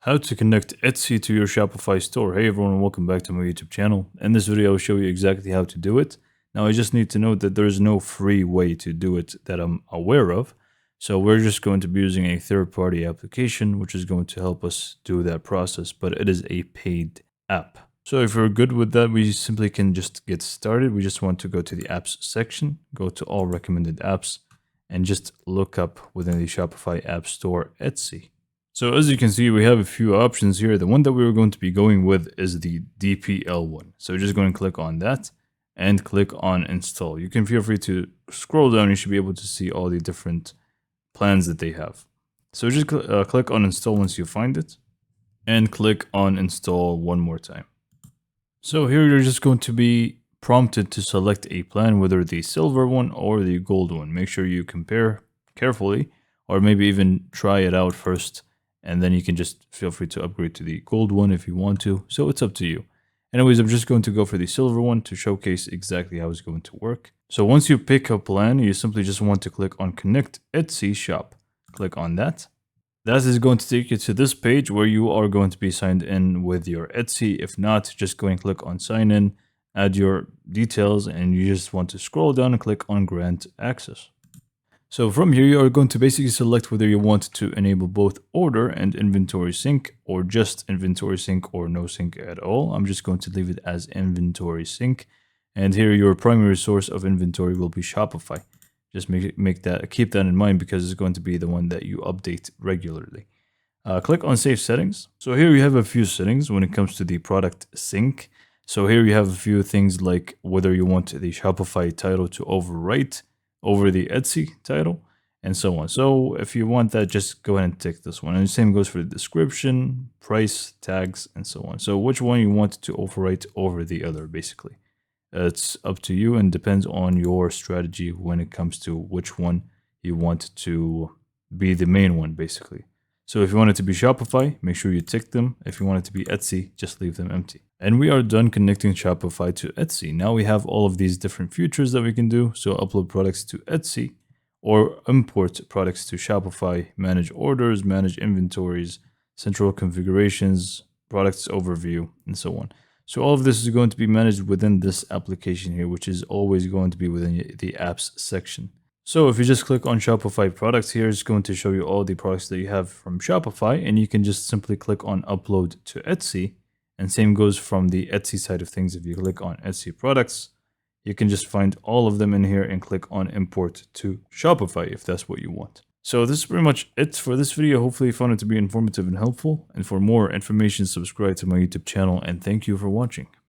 How to connect Etsy to your Shopify store. Hey everyone, welcome back to my YouTube channel. In this video, I'll show you exactly how to do it. Now, I just need to note that there's no free way to do it that I'm aware of. So we're just going to be using a third-party application, which is going to help us do that process, but it is a paid app. So if you're good with that, we simply can just get started. We just want to go to the apps section, go to all recommended apps, and just look up within the Shopify App Store Etsy. So as you can see, we have a few options here. The one that we were going to be going with is the DPL one. So just go and click on that and click on install. You can feel free to scroll down. You should be able to see all the different plans that they have. So just click on install once you find it and click on install one more time. So here you're just going to be prompted to select a plan, whether the silver one or the gold one. Make sure you compare carefully, or maybe even try it out first. And then you can just feel free to upgrade to the gold one if you want to. So it's up to you. Anyways, I'm just going to go for the silver one to showcase exactly how it's going to work. So once you pick a plan, you simply just want to click on Connect Etsy Shop. Click on that. That is going to take you to this page where you are going to be signed in with your Etsy. If not, just go and click on sign in, add your details, and you just want to scroll down and click on grant access. So from here, you are going to basically select whether you want to enable both order and inventory sync, or just inventory sync or no sync at all. I'm just going to leave it as inventory sync. And here your primary source of inventory will be Shopify. Just keep that in mind because it's going to be the one that you update regularly. Click on save settings. So here you have a few settings when it comes to the product sync. So here you have a few things like whether you want the Shopify title to overwrite over the Etsy title, and so on. So if you want that, just go ahead and tick this one. And the same goes for the description, price, tags, and so on. So which one you want to overwrite over the other, basically. It's up to you and depends on your strategy when it comes to which one you want to be the main one, basically. So if you want it to be Shopify, make sure you tick them. If you want it to be Etsy, just leave them empty. And we are done connecting Shopify to Etsy. Now we have all of these different features that we can do. So upload products to Etsy or import products to Shopify, manage orders, manage inventories, central configurations, products overview, and so on. So all of this is going to be managed within this application here, which is always going to be within the apps section. So if you just click on Shopify products here, it's going to show you all the products that you have from Shopify, and you can just simply click on upload to Etsy. And same goes from the Etsy side of things. If you click on Etsy products, you can just find all of them in here and click on import to Shopify if that's what you want. So this is pretty much it for this video. Hopefully you found it to be informative and helpful. And for more information, subscribe to my YouTube channel, and thank you for watching.